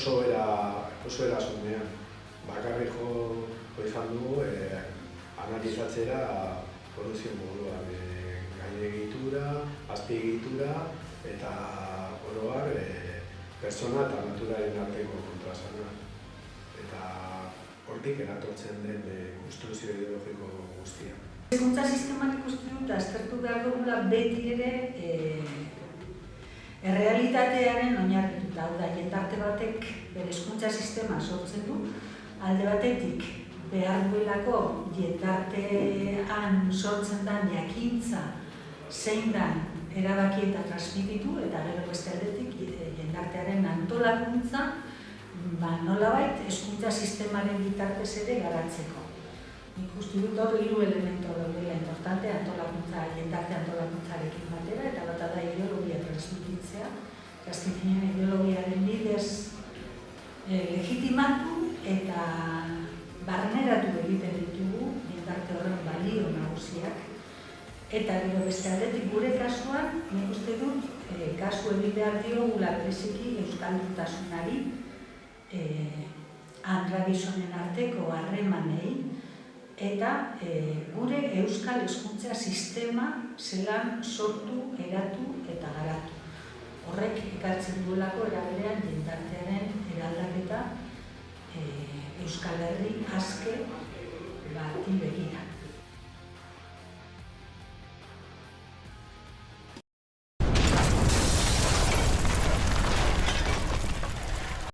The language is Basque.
oso erasunean. Bakarrik jo izan dugu analizatzera produzio moduan, gainegitura, azpiegitura eta oroar pertsona eta naturaren arteko kontrasana. Eta hortik eratortzen den konstrukzio ideologiko guztia. Hezkuntza sistemak ikusten dut aztertu behar dugula beti ere errealitatearen oinarrituta. Hau da, jendarte batek bere hezkuntza sistema sortzen du, alde batetik behar duelako jendartean sortzen den jakintza zein den erabaki eta transmititu, eta gero beste aldetik jendartearen antolakuntza nolabait hezkuntza sistemaren bitartez ere garatzeko. Nik uste dut hor hiru elementu daudela importante antolakuntza, jendarte antolakuntzarekin batera, eta bat da ideologia transmititzea, azken finean ideologiaren bidez legitimatu eta barneratu egiten ditugu jendarte horren balio nagusiak. Eta gero beste aldetik gure kasuan, nik uste dut kasu egin behar diogula bereziki euskalduntasunari, antragizonen arteko harremanei, eta gure euskal hezkuntza sistema zelan sortu, eratu eta garatu. Horrek ekartzen duelako eraberean jendartearen eraldaketa Euskal Herri aske bati begira.